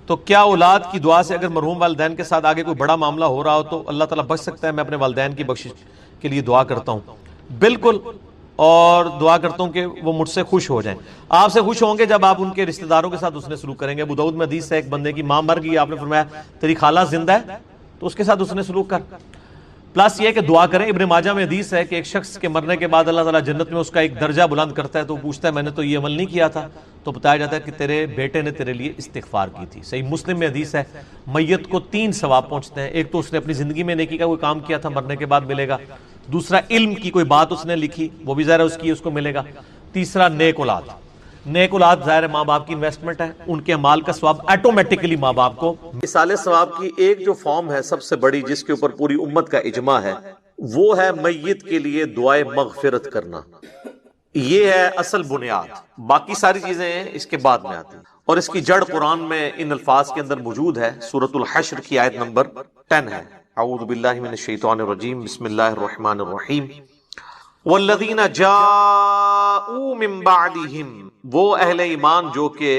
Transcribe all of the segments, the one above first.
تو کیا اولاد کی دعا سے اگر مرحوم والدین کے ساتھ آگے کوئی بڑا معاملہ ہو رہا ہو تو اللہ تعالیٰ بخش سکتا ہے؟ میں اپنے والدین کی بخشش کے لیے دعا کرتا ہوں، بالکل، اور دعا کرتا ہوں کہ وہ مجھ سے خوش ہو جائیں۔ آپ سے خوش ہوں گے جب آپ ان کے رشتہ داروں کے ساتھ حسن سلوک کریں گے۔ ابو داؤد میں حدیث ہے، ایک بندے کی ماں مر گئی، آپ نے فرمایا تیری خالہ زندہ ہے تو اس کے ساتھ حسن سلوک کر، پلس یہ کہ دعا کریں۔ ابن ماجہ میں حدیث ہے کہ ایک شخص کے مرنے کے بعد اللہ تعالیٰ جنت میں اس کا ایک درجہ بلند کرتا ہے، تو پوچھتا ہے میں نے تو یہ عمل نہیں کیا تھا، تو بتایا جاتا ہے کہ تیرے بیٹے نے تیرے لیے استغفار کی تھی۔ صحیح مسلم میں حدیث ہے میت کو 3 ثواب پہنچتے ہیں، ایک تو اس نے اپنی زندگی میں نیکی کا کوئی کام کیا تھا، مرنے کے بعد ملے گا، دوسرا علم کی کوئی بات اس نے لکھی، وہ بھی ظاہر ہے اس کو ملے گا، تیسرا نیک اولاد۔ نیک اولاد ظاہر ہے ماں باپ کی انویسٹمنٹ ہے، ان کے اعمال کا ثواب آٹومیٹکلی ماں باپ کو۔ مثال ثواب کی ایک جو فارم ہے سب سے بڑی، جس کے اوپر پوری امت کا اجماع ہے، وہ ہے میت کے لیے دعائے مغفرت کرنا۔ یہ ہے اصل بنیاد، باقی ساری چیزیں اس کے بعد میں آتی ہیں، اور اس کی جڑ قرآن میں ان الفاظ کے اندر موجود ہے۔ سورۃ الحشر کی آیت نمبر 10 ہے، اعوذ باللہ من الشیطان الرجیم، بسم اللہ الرحمن الرحیم، والذین جاءوا من بعدہم، وہ اہل ایمان جو کہ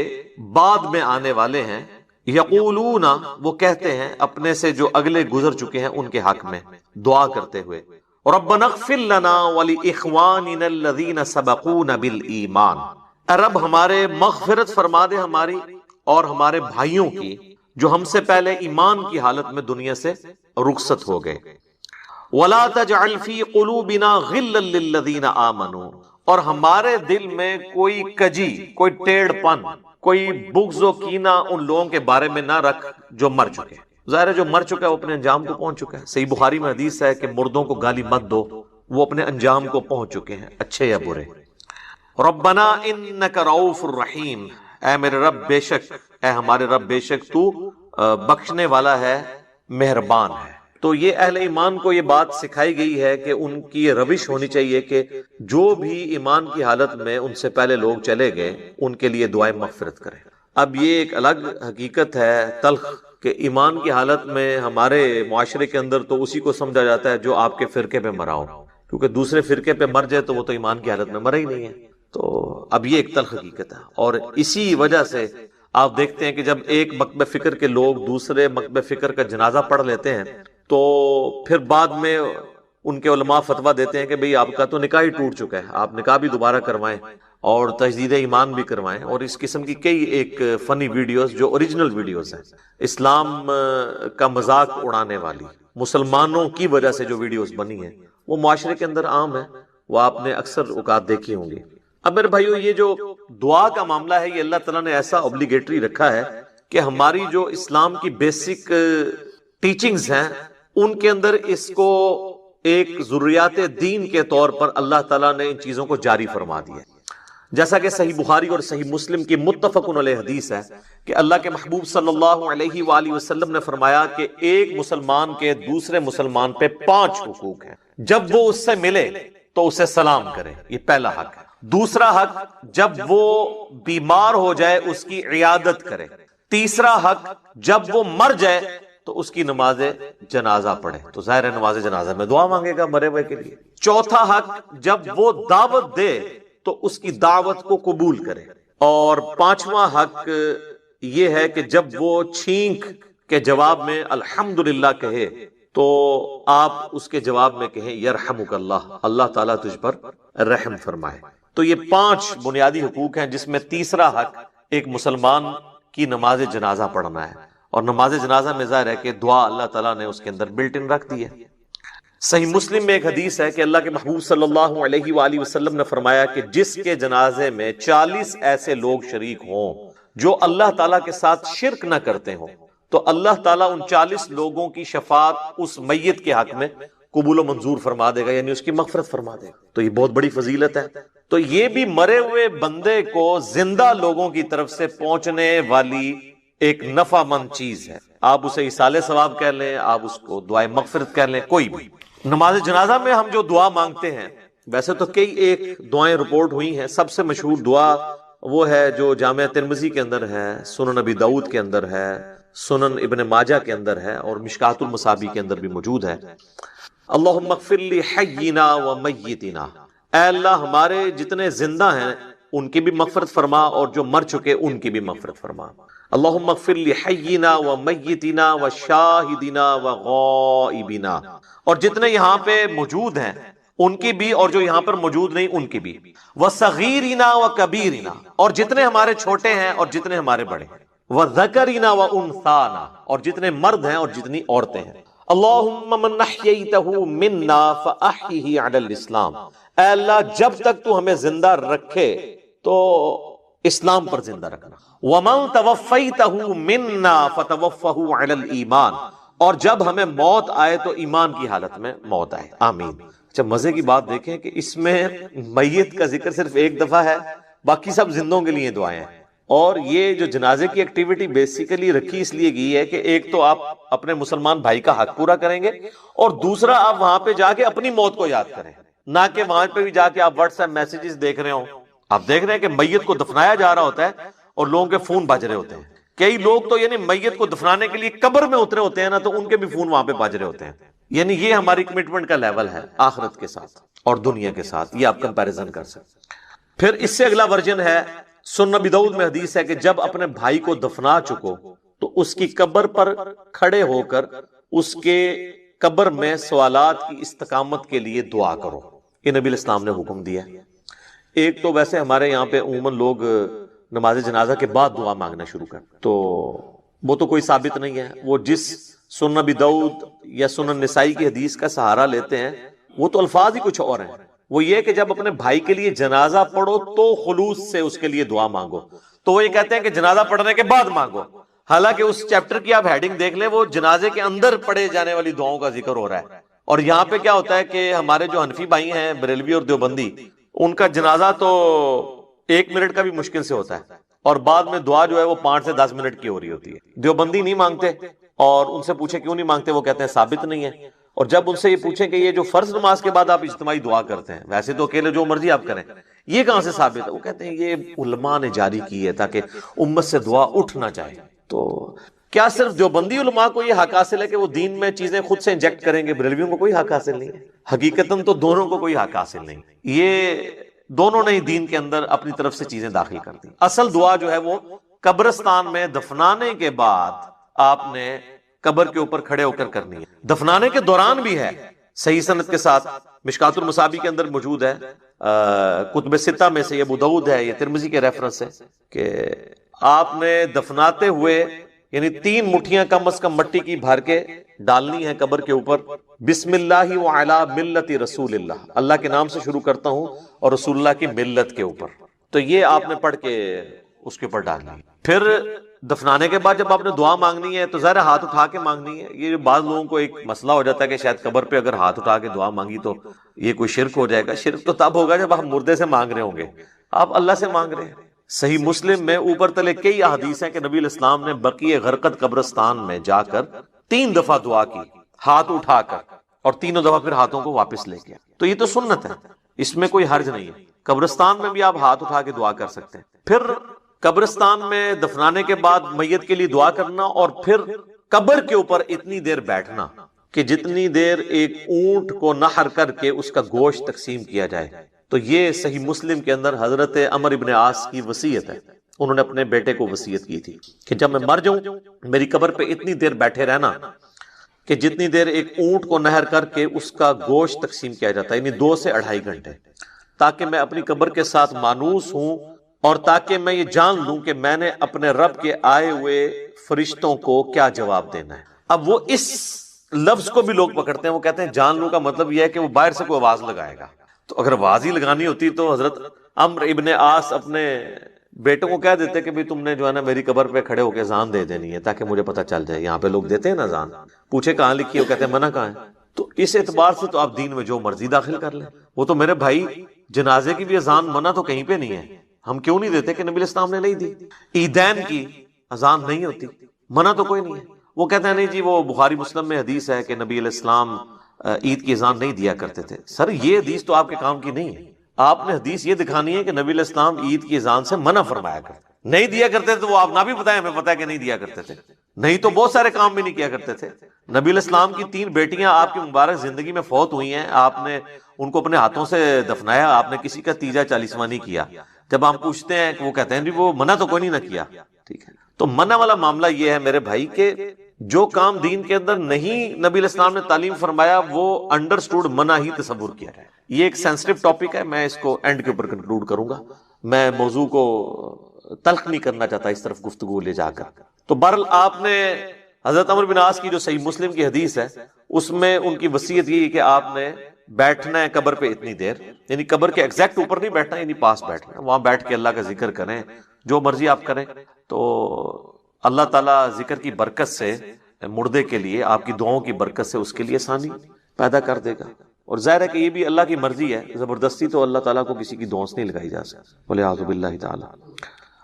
بعد میں آنے والے ہیں، یقولون، وہ کہتے ہیں اپنے سے جو اگلے گزر چکے ہیں ان کے حق میں دعا کرتے ہوئے، ربنا اغفر لنا ولاخواننا الذین سبقونا بالایمان، اے رب ہمارے مغفرت فرما دے ہماری اور ہمارے بھائیوں کی جو ہم سے پہلے ایمان کی حالت میں دنیا سے رخصت ہو گئے، ولا تجعل فی قلوبنا غلا للذین آمنوا، اور ہمارے دل میں کوئی کجی، کوئی ٹیڑھ پن، کوئی بغض و کینہ ان لوگوں کے بارے میں نہ رکھ جو مر چکے۔ ظاہر ہے جو مر چکا ہے وہ اپنے انجام کو پہنچ چکا ہے۔ صحیح بخاری میں حدیث ہے کہ مردوں کو گالی مت دو، وہ اپنے انجام کو پہنچ چکے ہیں، اچھے یا برے۔ ربنا انک رؤوف الرحیم، اے میرے رب بے شک، اے ہمارے رب بے شک تو بخشنے والا ہے، مہربان ہے۔ تو یہ اہل ایمان کو یہ بات سکھائی گئی ہے کہ ان کی یہ روش ہونی چاہیے کہ جو بھی ایمان کی حالت میں ان سے پہلے لوگ چلے گئے ان کے لیے دعائیں مغفرت کریں۔ اب یہ ایک الگ حقیقت ہے تلخ کہ ایمان کی حالت میں ہمارے معاشرے کے اندر تو اسی کو سمجھا جاتا ہے جو آپ کے فرقے پہ مرا ہو، کیونکہ دوسرے فرقے پہ مر جائے تو وہ تو ایمان کی حالت میں مرا ہی نہیں ہے۔ تو اب یہ ایک تلخ حقیقت ہے، اور اسی وجہ سے آپ دیکھتے ہیں کہ جب ایک مکتب فکر کے لوگ دوسرے مکتب فکر کا جنازہ پڑھ لیتے ہیں تو پھر بعد میں ان کے علماء فتویٰ دیتے ہیں کہ بھئی آپ کا تو نکاح ہی ٹوٹ چکا ہے، آپ نکاح بھی دوبارہ کروائیں اور تجدید ایمان بھی کروائیں، اور اس قسم کی کئی ایک فنی ویڈیوز جو اوریجنل ویڈیوز ہیں، اسلام کا مذاق اڑانے والی، مسلمانوں کی وجہ سے جو ویڈیوز بنی ہیں وہ معاشرے کے اندر عام ہے، وہ آپ نے اکثر اوقات دیکھی ہوں گی۔ اب میرے بھائیو، یہ جو دعا کا معاملہ ہے یہ اللہ تعالیٰ نے ایسا اوبلیگیٹری رکھا ہے کہ ہماری جو اسلام کی بیسک ٹیچنگز ہیں ان کے اندر اس کو ایک ضروریات دین کے طور پر اللہ تعالیٰ نے ان چیزوں کو جاری فرما دیا، جیسا کہ صحیح بخاری اور صحیح مسلم کی متفق علیہ حدیث ہے کہ اللہ کے محبوب صلی اللہ علیہ وآلہ وسلم نے فرمایا کہ ایک مسلمان کے دوسرے مسلمان پہ 5 حقوق ہیں، جب وہ اس سے ملے تو اسے سلام کرے، یہ پہلا حق ہے۔ دوسرا حق، جب وہ بیمار ہو جائے اس کی عیادت کرے۔ تیسرا حق، جب وہ مر جائے تو اس کی نماز جنازہ پڑھے، تو ظاہر ہے نماز جنازہ میں دعا مانگے گا مرے ہوئے کے لیے۔ چوتھا حق، جب وہ دعوت دے تو اس کی دعوت کو قبول کرے۔ اور 5واں حق یہ ہے کہ جب وہ چھینک کے جواب میں الحمدللہ کہے تو آپ اس کے جواب میں کہیں یرحمک اللہ، اللہ تعالیٰ تجھ پر رحم فرمائے۔ تو یہ 5 بنیادی حقوق ہیں، جس میں تیسرا حق ایک مسلمان کی نماز جنازہ پڑھنا ہے، اور نماز جنازہ میں ظاہر ہے کہ دعا اللہ تعالیٰ نے اس کے اندر بلٹ ان رکھ دی ہے۔ صحیح مسلم میں ایک حدیث ہے کہ اللہ کے محبوب صلی اللہ علیہ وآلہ وسلم نے فرمایا کہ جس کے جنازے میں 40 ایسے لوگ شریک ہوں جو اللہ تعالیٰ کے ساتھ شرک نہ کرتے ہوں تو اللہ تعالیٰ ان 40 لوگوں کی شفاعت اس میت کے حق میں قبول و منظور فرما دے گا، یعنی اس کی مغفرت فرما دے گا۔ تو یہ بہت بڑی فضیلت ہے۔ تو یہ بھی مرے ہوئے بندے کو زندہ لوگوں کی طرف سے پہنچنے والی ایک نفع مند چیز ہے، آپ اسے ایصال ثواب کہہ لیں، آپ اس کو دعائے مغفرت کہہ لیں، کوئی بھی۔ نماز جنازہ میں ہم جو دعا مانگتے ہیں، ویسے تو کئی ایک دعائیں رپورٹ ہوئی ہیں، سب سے مشہور دعا وہ ہے جو جامع ترمذی کے اندر ہے، سنن ابی داؤد کے اندر ہے، سنن ابن ماجہ کے اندر ہے، اور مشکات المصابیح کے اندر بھی موجود ہے۔ اللہم اغفر لی حینا و میتنا، اے اللہ ہمارے جتنے زندہ ہیں ان کی بھی مغفرت فرما اور جو مر چکے ان کی بھی مغفرت فرما۔ اللہم اغفر لحینا و میتنا و شاہدنا و غائبنا، اور جتنے یہاں پہ موجود ہیں ان کی بھی، اور جو یہاں پر موجود نہیں ان کی بھی، وصغیرنا و کبیرنا، اور جتنے ہمارے چھوٹے ہیں اور جتنے ہمارے بڑے ہیں، وذکرنا و انثانا، اور جتنے مرد ہیں اور جتنی عورتیں ہیں۔ اللہم من احییتہ منا فاحیہ علی الاسلام، اے اللہ جب تک تو ہمیں زندہ رکھے تو اسلام پر زندہ رکھنا۔ ومن توفیتہ منا فتوفہ علی الایمان، اور جب ہمیں موت آئے تو ایمان کی حالت میں موت آئے، آمین۔ اچھا مزے کی بات دیکھیں کہ اس میں میت کا ذکر صرف ایک دفعہ ہے، باقی سب زندوں کے لیے دعائیں ہیں۔ اور یہ جو جنازے کی ایکٹیویٹی بیسیکلی رکھی اس لیے گئی ہے کہ ایک تو آپ اپنے مسلمان بھائی کا حق پورا کریں گے، اور دوسرا آپ وہاں پہ جا کے اپنی موت کو یاد کریں، نہ کہ وہاں پہ بھی جا کے آپ واٹس ایپ میسیجز دیکھ رہے ہوں۔ آپ دیکھ رہے ہیں کہ میت کو دفنایا جا رہا ہوتا ہے اور لوگوں کے فون بج رہے ہوتے ہیں۔ کئی لوگ تو یعنی میت کو دفنانے کے لیے قبر میں اترے ہوتے ہیں نا، تو ان کے بھی فون وہاں پہ بج رہے ہوتے ہیں۔ یعنی یہ ہماری کمٹمنٹ کا لیول ہے آخرت کے ساتھ اور دنیا کے ساتھ، یہ آپ کمپیریزن کر سکتے ہیں۔ پھر اس سے اگلا ورژن ہے، سنن ابی داؤد میں حدیث ہے کہ جب اپنے بھائی کو دفنا چکو تو اس کی قبر پر کھڑے ہو کر اس کے قبر میں سوالات کی استقامت کے لیے دعا کرو۔ یہ نبی الاسلام نے حکم دیا۔ ایک تو ویسے ہمارے یہاں پہ عموماً لوگ نماز جنازہ کے بعد دعا مانگنا شروع کر، تو وہ تو کوئی ثابت نہیں ہے۔ وہ جس سنن ابی داؤد یا سنن نسائی کی حدیث کا سہارا لیتے ہیں وہ تو الفاظ ہی کچھ اور ہیں۔ وہ یہ کہ جب اپنے بھائی کے لیے جنازہ پڑھو تو خلوص سے اس کے لیے دعا مانگو، تو وہ یہ کہتے ہیں کہ جنازہ پڑھنے کے بعد مانگو، حالانکہ اس چیپٹر کی آپ ہیڈنگ دیکھ لیں، وہ جنازے کے اندر پڑھے جانے والی دعاؤں کا ذکر ہو رہا ہے۔ اور یہاں پہ کیا ہوتا ہے کہ ہمارے جو حنفی بھائی ہیں بریلوی اور دیوبندی، ان کا جنازہ تو 1 منٹ کا بھی مشکل سے ہوتا ہے، اور بعد میں دعا جو ہے وہ 5 سے 10 منٹ کی ہو رہی ہوتی ہے۔ دیوبندی نہیں مانگتے، اور ان سے پوچھے کیوں نہیں مانگتے، وہ کہتے ہیں ثابت نہیں ہے۔ اور جب ان سے یہ پوچھیں کہ یہ جو فرض نماز کے بعد آپ اجتماعی دعا کرتے ہیں، ویسے تو اکیلے جو مرضی آپ کریں، یہ کہاں سے ثابت ہے؟ وہ کہتے ہیں یہ علماء نے جاری کی ہے تاکہ امت سے دعا اٹھ نہ جائے۔ تو کیا صرف دیوبندی علماء کو یہ حق حاصل ہے کہ وہ دین میں چیزیں خود سے انجیکٹ کریں گے؟ بریلویوں کو کوئی حق حاصل نہیں ہے؟ حقیقتاً تو دونوں کو کوئی حق حاصل نہیں، یہ دونوں نے ہی دین کے اندر اپنی طرف سے چیزیں داخل کر دی۔ اصل دعا جو ہے وہ قبرستان میں دفنانے کے بعد آپ نے قبر کے اوپر کھڑے ہو کر کرنی ہے، دفنانے کے دوران بھی ہے، صحیح سند کے ساتھ۔ مشکات المصابیح کے اندر موجود ہے، کتب ستہ میں سے یہ ابو داؤد ہے، یہ ترمذی کے ریفرنس ہے کہ آپ نے دفناتے ہوئے یعنی 3 مٹھیاں کم از کم مٹی کی بھر کے ڈالنی ہے قبر کے اوپر، بسم اللہ وعلی ملت رسول اللہ، اللہ کے نام سے شروع کرتا ہوں اور رسول اللہ کی ملت کے اوپر، تو یہ آپ نے پڑھ کے اس کے اوپر ڈالنی ہے۔ پھر دفنانے کے بعد جب آپ نے دعا مانگنی ہے تو ظاہر ہاتھ اٹھا کے مانگنی ہے۔ یہ بعض لوگوں کو ایک مسئلہ ہو جاتا ہے کہ شاید قبر پہ اگر ہاتھ اٹھا کے دعا مانگی تو یہ کوئی شرک ہو جائے گا۔ شرک تو تب ہوگا جب آپ مردے سے مانگ رہے ہوں گے، آپ اللہ سے مانگ رہے ہیں۔ صحیح مسلم میں اوپر تلے کئی احادیث ہیں کہ نبی الاسلام نے بقیع غرقد قبرستان میں جا کر 3 دفعہ دعا کی ہاتھ اٹھا کر، اور 3 دفعہ پھر ہاتھوں کو واپس لے گیا۔ تو یہ تو سنت ہے، اس میں کوئی حرج نہیں ہے۔ قبرستان میں بھی آپ ہاتھ اٹھا کے دعا کر سکتے ہیں۔ پھر قبرستان میں دفنانے کے بعد میت کے لیے دعا کرنا، اور پھر قبر کے اوپر اتنی دیر بیٹھنا کہ جتنی دیر ایک اونٹ کو نحر کر کے اس کا گوشت تقسیم کیا جائے۔ تو یہ صحیح مسلم کے اندر حضرت عمر ابن عاص کی وصیت ہے، انہوں نے اپنے بیٹے کو وصیت کی تھی کہ جب میں مر جاؤں میری قبر پہ اتنی دیر بیٹھے رہنا کہ جتنی دیر ایک اونٹ کو نحر کر کے اس کا گوشت تقسیم کیا جاتا ہے، یعنی 2 سے 2.5 گھنٹے، تاکہ میں اپنی قبر کے ساتھ مانوس ہوں، اور تاکہ میں یہ جان لوں کہ میں نے اپنے رب کے آئے ہوئے فرشتوں کو کیا جواب دینا ہے۔ اب وہ اس لفظ کو بھی لوگ پکڑتے ہیں، وہ کہتے ہیں جان لوں کا مطلب یہ ہے کہ وہ باہر سے کوئی آواز لگائے گا۔ تو اگر آواز ہی لگانی ہوتی تو حضرت عمرو ابن عاص اپنے بیٹوں کو کہہ دیتے کہ بھی تم نے جو ہے نا میری قبر پہ کھڑے ہو کے اذان دے دینی ہے تاکہ مجھے پتہ چل جائے۔ یہاں پہ لوگ دیتے ہیں نا اذان، پوچھے کہاں لکھی ہے، وہ کہتے ہیں منع کہاں ہے۔ تو اس اعتبار سے تو آپ دین میں جو مرضی داخل کر لیں۔ وہ تو میرے بھائی جنازے کی بھی اذان منع تو کہیں پہ نہیں ہے، ہم کیوں نہیں دیتے کہ نبی الاسلام نے نہیں دی۔ عیدین کی اذان نہیں ہوتی، منع تو کوئی نہیں ہے۔ وہ کہتے ہیں نہیں جی وہ بخاری مسلم میں حدیث ہے کہ نبی علیہ السلام عید کی اذان نہیں دیا کرتے تھے۔ سر یہ حدیث تو آپ کے کام کی نہیں ہے، آپ نے حدیث یہ دکھانی ہے کہ نبی علیہ السلام عید کی اذان سے منع فرمایا کرتے، نہیں دیا کرتے تو وہ آپ نہ بھی بتائیں، ہمیں پتہ ہے کہ نہیں دیا کرتے تھے، نہیں تو بہت سارے کام بھی نہیں کیا کرتے تھے۔ نبی علیہ السلام کی 3 بیٹیاں آپ کی مبارک زندگی میں فوت ہوئی ہیں، آپ نے ان کو اپنے ہاتھوں سے دفنایا، آپ نے کسی کا تیجا 40واں نہیں کیا۔ جب ہم پوچھتے ہیں کہ وہ کہتے ہیں جی وہ منع تو کوئی نہیں نہ کیا، ٹھیک ہے۔ تو منع والا معاملہ یہ ہے میرے بھائی کہ جو کام دین کے اندر نہیں نبی علیہ السلام نے تعلیم فرمایا وہ انڈرسٹوڈ منع ہی تصور کیا ہے. یہ ایک سینسٹیو ٹاپک ہے, میں اس کو اینڈ کے اوپر کنکلوڈ کروں گا, میں موضوع کو تلخ نہیں کرنا چاہتا اس طرف گفتگو لے جا کر. تو بہرحال آپ نے حضرت عمرو بن عاص کی جو صحیح مسلم کی حدیث ہے اس میں ان کی وصیت یہ ہے کہ آپ نے بیٹھنا ہے قبر پہ اتنی دیر, یعنی قبر کے ایگزیکٹ اوپر نہیں بیٹھنا, یعنی پاس بیٹھنا ہے, وہاں بیٹھ کے اللہ کا ذکر کریں, جو مرضی آپ کریں. تو اللہ تعالیٰ ذکر کی برکت سے مردے کے لیے, آپ کی دعاؤں کی برکت سے اس کے لیے آسانی پیدا کر دے گا. اور ظاہر ہے کہ یہ بھی اللہ کی مرضی ہے, زبردستی تو اللہ تعالیٰ کو کسی کی دعاؤں سے نہیں لگائی جا سکتی. والعیاذ باللہ تعالی.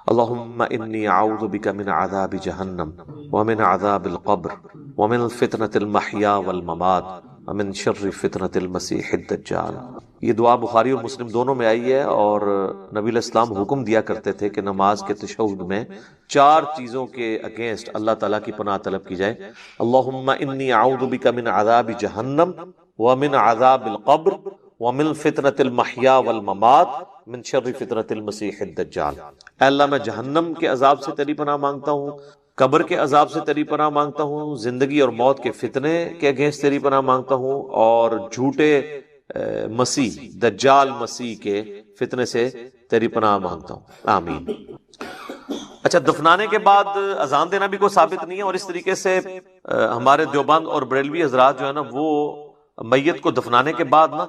اللہم انی اعوذ بک من عذاب جہنم ومن عذاب القبر ومن فتنة المحیا والممات ومن شر فتنة المسیح الدجال. یہ دعا بخاری اور مسلم دونوں میں آئی ہے, اور نبی علیہ السلام حکم دیا کرتے تھے کہ نماز کے تشہد میں 4 چیزوں کے اگینسٹ اللہ تعالیٰ کی پناہ طلب کی جائے. اللہم انی اعوذ بک من عذاب جہنم ومن عذاب القبر ومن فتنة المحیا والممات من شر فتنة المسیح الدجال. اے اللہ میں جہنم کے عذاب سے تیری پناہ مانگتا ہوں, قبر کے عذاب سے تیری پناہ مانگتا ہوں, زندگی اور موت کے فتنے کے اگینسٹ تیری پناہ مانگتا ہوں, اور جھوٹے مسیح دجال مسیح کے فتنے سے تیری پناہ مانگتا ہوں. آمین. اچھا, دفنانے کے بعد اذان دینا بھی کوئی ثابت نہیں ہے, اور اس طریقے سے ہمارے دیوبند اور بریلوی حضرات جو ہے نا وہ میت کو دفنانے کے بعد نا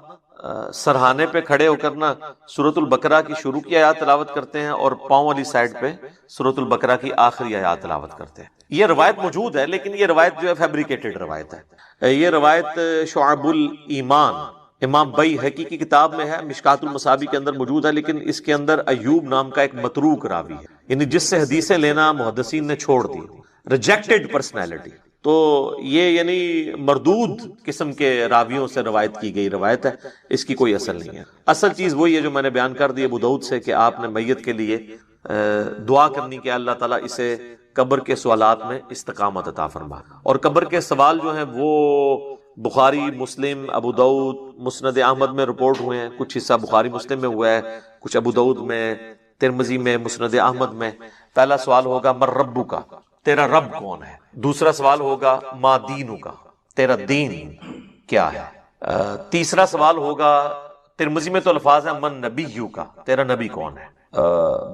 سرہانے پہ کھڑے ہو کر نا سورۃ البقرہ کی شروع کی آیات تلاوت کرتے ہیں, اور پاؤں والی سائڈ پہ سورۃ البقرہ کی آخری آیات تلاوت کرتے ہیں. یہ روایت موجود ہے, لیکن یہ روایت جو ہے فیبریکیٹڈ روایت ہے. یہ روایت شعب الایمان امام بیہقی کی کتاب میں ہے, مشکات المصابیح کے اندر موجود ہے, لیکن اس کے اندر ایوب نام کا ایک متروک راوی ہے, یعنی جس سے حدیثیں لینا محدثین نے چھوڑ دی, ریجیکٹڈ پرسنالٹی. تو یہ یعنی مردود قسم کے راویوں سے روایت کی گئی روایت ہے, اس کی کوئی اصل نہیں ہے. اصل چیز وہی ہے جو میں نے بیان کر دی ابو داؤد سے, کہ آپ نے میت کے لیے دعا کرنی کہ اللہ تعالیٰ اسے قبر کے سوالات میں استقامت عطا فرما. اور قبر کے سوال جو ہیں وہ بخاری, مسلم, ابو داؤد, مسند احمد میں رپورٹ ہوئے ہیں. کچھ حصہ بخاری مسلم میں ہوا ہے, کچھ ابو داؤد میں, ترمذی میں, مسند احمد میں. پہلا سوال ہوگا من ربک, تیرا رب کون ہے. دوسرا سوال ہوگا ما دینک, تیرا دین کیا ہے. تیسرا سوال ہوگا, ترمذی میں تو الفاظ ہیں من نبیک, تیرا نبی کون ہے.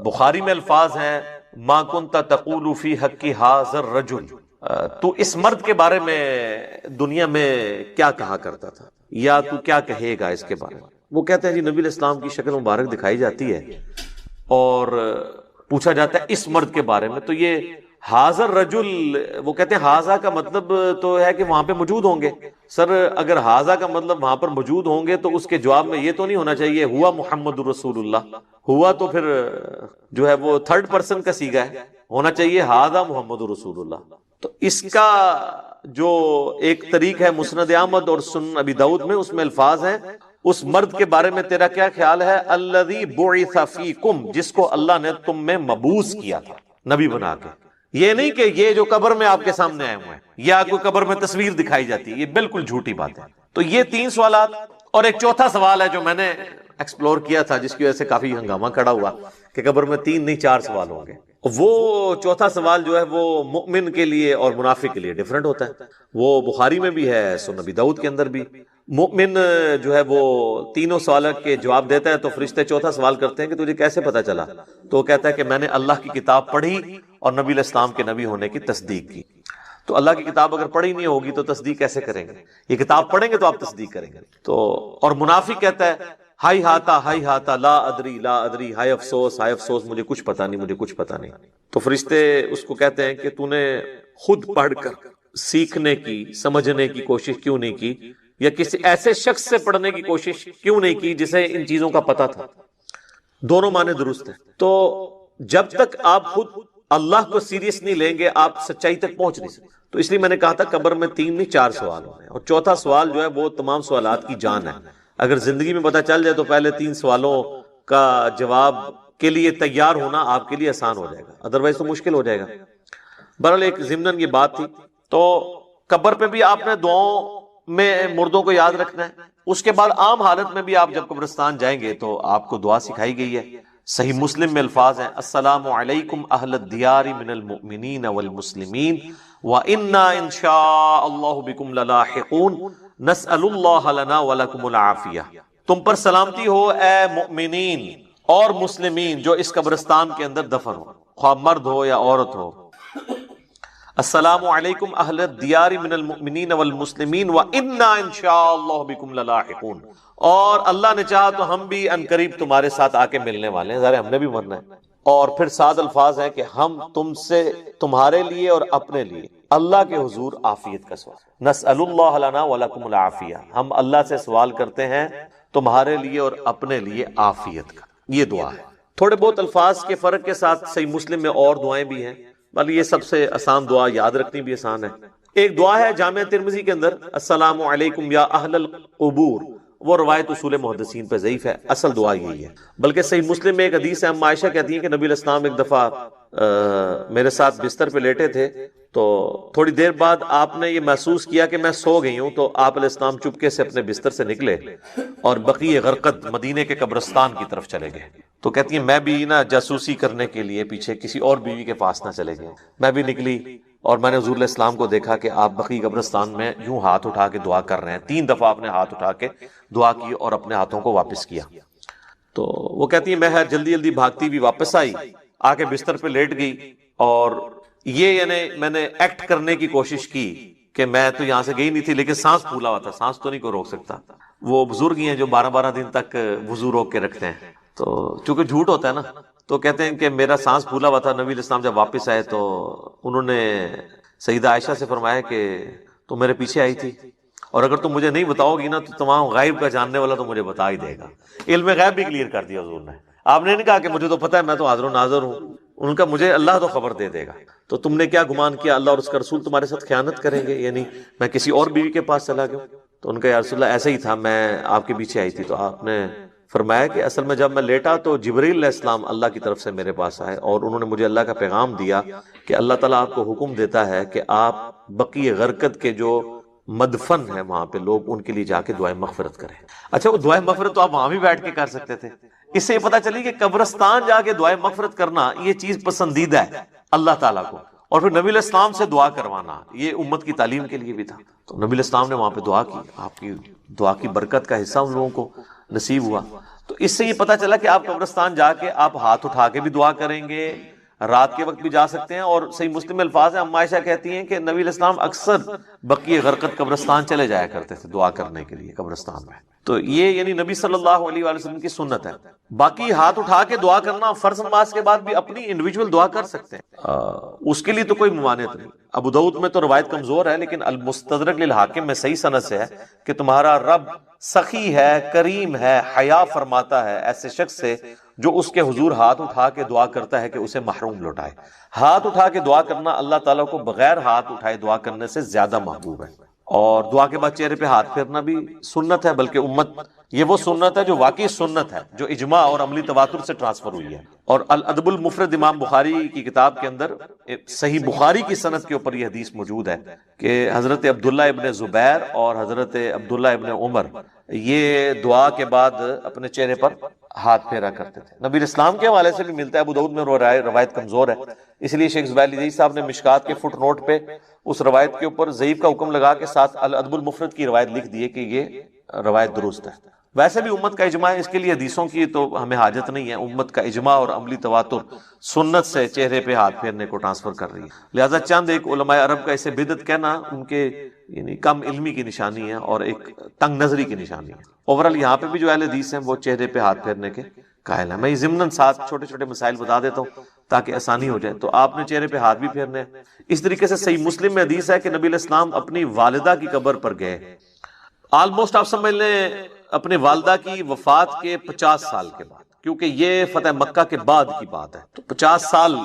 بخاری میں الفاظ ہیں ما کنت تقول فی حق ھذا الرجل, تو اس مرد کے بارے میں دنیا میں کیا کہا کرتا تھا, یا تو کیا کہے گا اس کے بارے میں. وہ کہتے ہیں جی نبی علیہ السلام کی شکل مبارک دکھائی جاتی ہے اور پوچھا جاتا ہے اس مرد کے بارے میں. تو یہ حاضر رجل, وہ کہتے ہیں حاضہ کا مطلب تو ہے کہ وہاں پہ موجود ہوں گے. سر اگر حاضہ کا مطلب وہاں پر موجود ہوں گے تو اس کے جواب میں یہ تو نہیں ہونا چاہیے ہوا محمد رسول اللہ, ہوا تو پھر جو ہے وہ تھرڈ پرسن کا صیغہ ہے, ہونا چاہیے حاضہ محمد رسول اللہ. تو اس کا جو ایک طریق ہے مسند احمد اور سنن ابی داؤد میں, اس میں الفاظ ہیں اس مرد کے بارے میں تیرا کیا خیال ہے, الذی بعث فیکم, جس کو اللہ نے تم میں مبعوث کیا تھا نبی بنا کے. یہ نہیں کہ یہ جو قبر میں آپ کے سامنے آئے ہوئے ہیں یا کوئی قبر میں تصویر دکھائی جاتی ہے, یہ بالکل جھوٹی بات ہے. تو یہ 3 سوالات, اور ایک چوتھا سوال ہے جو میں نے ایکسپلور کیا تھا جس کی وجہ سے کافی ہنگامہ کھڑا ہوا کہ قبر میں 3 نہیں 4 سوال ہوں گے. وہ چوتھا سوال جو ہے وہ مؤمن کے لیے اور منافق کے لیے ڈیفرنٹ ہوتا ہے. وہ بخاری میں بھی ہے, سنن ابی داؤد کے اندر بھی. مؤمن جو ہے وہ تینوں سوالوں کے جواب دیتا ہے, تو فرشتے چوتھا سوال کرتے ہیں کہ تجھے کیسے پتا چلا, تو وہ کہتا ہے کہ میں نے اللہ کی کتاب پڑھی اور نبی علیہ السلام کے نبی ہونے کی تصدیق کی. تو اللہ کی کتاب اگر پڑھی نہیں ہوگی تو تصدیق کیسے کریں گے, یہ کتاب پڑھیں گے تو آپ تصدیق کریں گے. تو اور منافق کہتا ہے ہائی ہاتا لا ادری, ہائے افسوس مجھے کچھ پتا نہیں, مجھے کچھ پتا نہیں. تو فرشتے اس کو کہتے ہیں کہ تو نے خود پڑھ کر سیکھنے کی, سمجھنے کی کوشش کیوں نہیں کی, یا کسی ایسے شخص سے پڑھنے کی کوشش کیوں نہیں کی جسے ان چیزوں کا پتا تھا. دونوں معنی درست ہیں. تو جب تک آپ خود اللہ کو سیریس نہیں لیں گے آپ سچائی تک پہنچ نہیں سکتے. تو اس لیے میں نے کہا تھا قبر میں 3 نہیں 4 سوال ہونے ہیں, اور چوتھا سوال جو ہے وہ تمام سوالات کی جان ہے. اگر زندگی میں پتا چل جائے تو پہلے 3 سوالوں کا جواب کے لیے تیار ہونا آپ کے لیے آسان ہو جائے گا, ادروائز تو مشکل ہو جائے گا. بہرحال ایک ضمناً یہ بات تھی. تو قبر پہ بھی آپ نے دعاؤں میں مردوں کو یاد رکھنا ہے. اس کے بعد عام حالت میں بھی آپ جب قبرستان جائیں گے تو آپ کو دعا سکھائی گئی ہے. صحیح مسلم میں الفاظ ہیں السلام علیکم اہل الدیار من المؤمنین والمسلمین وَإِنَّا إِن شَاءَ اللَّهُ بِكُمْ لَلَاحِقُونَ نَسْأَلُ اللَّهَ لَنَا وَلَكُمُ الْعَافِيَةَ۔ تم پر سلامتی ہو اے مؤمنین اور مسلمین جو اس قبرستان کے اندر دفن ہو، خواہ مرد ہو یا عورت ہو۔ السلام علیکم اہل الدیار من المؤمنین والمسلمین وَإِنَّا إِن شَاءَ اللَّهُ بِكُمْ لَلَاحِقُونَ، اور اللہ نے چاہا تو ہم بھی عنقریب تمہارے ساتھ آ کے ملنے والے ہیں، ظاہر ہم نے بھی مرنا ہے۔ اور پھر سات الفاظ ہیں کہ ہم تم سے تمہارے لیے اور اپنے لیے اللہ کے حضور عافیت کا سوال، نسأل اللہ لنا ولکم العافیہ، ہم اللہ سے سوال کرتے ہیں تمہارے لیے اور اپنے لیے عافیت کا۔ یہ دعا ہے۔ تھوڑے بہت الفاظ کے فرق کے ساتھ صحیح مسلم میں اور دعائیں بھی ہیں، بل یہ سب سے آسان دعا، یاد رکھنی بھی آسان ہے۔ ایک دعا ہے جامع ترمذی کے اندر السلام علیکم یا اہل القبور، وہ روایت اصول محدثین پہ ضعیف ہے، اصل دعا یہی ہے۔ بلکہ صحیح مسلم میں ایک حدیث ہے، عائشہ کہتی ہیں کہ نبی علیہ السلام ایک دفعہ میرے ساتھ بستر پہ لیٹے تھے، تو تھوڑی دیر بعد آپ نے یہ محسوس کیا کہ میں سو گئی ہوں، تو آپ علیہ السلام چپکے سے اپنے بستر سے نکلے اور بقیع غرقد مدینے کے قبرستان کی طرف چلے گئے۔ تو کہتی ہیں میں بھی نا جاسوسی کرنے کے لیے پیچھے کسی اور بیوی کے پاس نہ چلے گئے، میں بھی نکلی اور میں نے حضور علیہ السلام کو دیکھا کہ آپ بقیع قبرستان میں یوں ہاتھ اٹھا کے دعا کر رہے ہیں، 3 دفعہ آپ نے ہاتھ اٹھا کے دعا کی اور اپنے ہاتھوں کو واپس کیا۔ تو وہ کہتی ہیں میں جلدی جلدی بھاگتی بھی واپس آئی، آ کے بستر پہ لیٹ گئی، اور یہ یعنی میں نے ایکٹ کرنے کی کوشش کی کہ میں تو یہاں سے گئی نہیں تھی، لیکن سانس پھولا ہوا تھا، سانس تو نہیں کو روک سکتا۔ وہ بزرگ ہی ہیں جو 12 دن تک وضو روک کے رکھتے ہیں، تو چونکہ جھوٹ ہوتا ہے نا، تو کہتے ہیں کہ میرا سانس پھولا ہوا تھا۔ نبی علیہ السلام جب واپس آئے تو انہوں نے سیدہ عائشہ سے فرمایا کہ تم میرے پیچھے آئی تھی، اور اگر تم مجھے نہیں بتاؤ گی نا تو تمام غیب کا جاننے والا تو مجھے بتا ہی دے گا۔ علم غیب بھی کلیئر کر دیا حضور نے۔ آپ نے نہیں کہا کہ مجھے تو پتہ ہے، میں تو حاضر و ناظر ہوں، ان کا مجھے اللہ تو خبر دے دے گا۔ تو تم نے کیا گمان کیا اللہ اور اس کا رسول تمہارے ساتھ خیانت کریں گے، یعنی میں کسی اور بیوی کے پاس چلا گیا؟ تو ان کا یا رسول اللہ ایسا ہی تھا، میں آپ کے پیچھے آئی تھی۔ تو آپ نے فرمایا کہ اصل میں جب میں لیٹا تو جبریل علیہ السلام اللہ کی طرف سے میرے پاس آئے، اور انہوں نے مجھے اللہ کا پیغام دیا کہ اللہ تعالیٰ آپ کو حکم دیتا ہے کہ آپ بقیع غرقد کے جو مدفن ہے وہاں پہ لوگ، ان کے لیے جا کے دعائیں مغفرت کریں۔ اچھا، وہ دعائیں مغفرت تو آپ وہاں بھی بیٹھ کے کر سکتے تھے۔ اس سے یہ پتہ چلی کہ قبرستان جا کے دعائیں مغفرت کرنا یہ چیز پسندیدہ ہے اللہ تعالیٰ کو، اور پھر نبی علیہ السلام سے دعا کروانا یہ امت کی تعلیم کے لیے بھی تھا۔ تو نبی علیہ السلام نے وہاں پہ دعا کی، آپ کی دعا کی برکت کا حصہ ان لوگوں کو نصیب ہوا۔ تو اس سے یہ پتہ چلا کہ آپ قبرستان جا کے آپ ہاتھ اٹھا کے بھی دعا کریں گے، رات کے وقت بھی جا سکتے ہیں۔ اور صحیح مسلم میں الفاظ ہیں، عائشہ کہتی ہیں کہ نبی علیہ السلام اکثر بقیع غرقد قبرستان چلے جایا کرتے تھے دعا کرنے کے لیے قبرستان میں۔ تو یہ یعنی نبی صلی اللہ علیہ وآلہ وسلم کی سنت ہے۔ باقی ہاتھ اٹھا کے دعا کرنا فرض نماز کے بعد بھی اپنی انڈیویجول دعا کر سکتے ہیں، اس کے لیے تو کوئی ممانعت نہیں۔ ابو داؤد میں تو روایت کمزور ہے، لیکن المستدرک للحاکم میں صحیح سند سے ہے کہ تمہارا رب سخی ہے، کریم ہے، حیا فرماتا ہے ایسے شخص سے جو اس کے حضور ہاتھ اٹھا کے دعا کرتا ہے کہ اسے محروم لوٹائے۔ ہاتھ اٹھا کے دعا کرنا اللہ تعالیٰ کو بغیر ہاتھ اٹھائے دعا کرنے سے زیادہ محبوب ہے۔ اور دعا کے بعد چہرے پہ ہاتھ پھیرنا بھی سنت ہے، بلکہ امت یہ وہ سنت ہے جو واقعی سنت ہے، جو اجماع اور عملی تواتر سے ٹرانسفر ہوئی ہے۔ اور الادب المفرد امام بخاری کی کتاب کے اندر صحیح بخاری کی سند کے اوپر یہ حدیث موجود ہے کہ حضرت عبداللہ ابن زبیر اور حضرت عبداللہ ابن عمر یہ دعا کے بعد اپنے چہرے پر ہاتھ پھیرا کرتے تھے۔ نبی اسلام کے حوالے سے بھی ملتا ہے، ابو داؤد میں روایت کمزور ہے، اس لیے شیخ زبیر علی صاحب نے مشکات کے فٹ نوٹ پہ اس روایت کے اوپر ضعیف کا حکم لگا کے ساتھ الادب المفرد کی روایت لکھ دی ہے کہ یہ روایت درست ہے۔ ویسے بھی امت کا اجماع ہے، اس کے لیے حدیثوں کی تو ہمیں حاجت نہیں ہے، امت کا اجماع اور عملی تواتر سنت سے چہرے پہ ہاتھ پھیرنے کو ٹرانسفر کر رہی ہے۔ لہذا چند ایک علماء عرب کا اسے بدعت کہنا ان کے یعنی کم علمی کی نشانی ہے اور ایک تنگ نظری کی نشانی ہے۔ اوورال یہاں پہ بھی جو اہل حدیث ہیں وہ چہرے پہ ہاتھ پھیرنے کے قائل ہیں۔ میں ضمناً ساتھ چھوٹے چھوٹے مسائل بتا دیتا ہوں تاکہ آسانی ہو جائے۔ تو آپ نے چہرے پہ ہاتھ بھی پھیرنے ہیں۔ اس طریقے سے صحیح مسلم میں حدیث ہے کہ نبی علیہ السلام اپنی والدہ کی قبر پر گئے، آلموسٹ آپ سمجھ لیں اپنے والدہ کی وفات کے 50 سال کے بعد، کیونکہ یہ فتح مکہ کے بعد کی بات ہے، تو 50 سال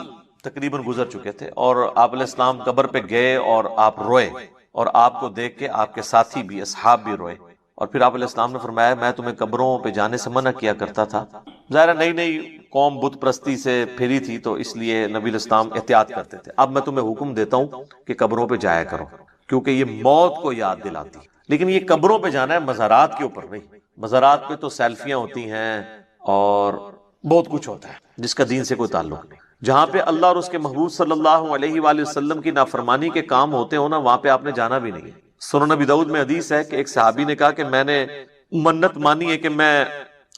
تقریباً گزر چکے تھے، اور آپ علیہ السلام قبر پہ گئے اور آپ روئے، اور آپ کو دیکھ کے آپ کے ساتھی بھی اصحاب بھی روئے، اور پھر آپ علیہ السلام نے فرمایا میں تمہیں قبروں پہ جانے سے منع کیا کرتا تھا۔ ظاہر نئی نئی قوم بت پرستی سے پھری تھی تو اس لیے نبی علیہ السلام احتیاط کرتے تھے، اب میں تمہیں حکم دیتا ہوں کہ قبروں پہ جایا کرو کیونکہ یہ موت کو یاد دلاتی۔ لیکن یہ قبروں پہ جانا ہے، مزارات کے اوپر نہیں۔ مزارات پہ تو سیلفیاں ہوتی ہیں اور بہت کچھ ہوتا ہے جس کا دین سے کوئی تعلق نہیں. جہاں پہ اللہ اور اس کے محبوب صلی اللہ علیہ وآلہ وسلم کی نافرمانی کے کام ہوتے ہو نا، وہاں پہ آپ نے جانا بھی نہیں ہے. سنن ابی داؤد میں حدیث ہے کہ ایک صحابی نے کہا کہ میں نے منت مانی ہے کہ میں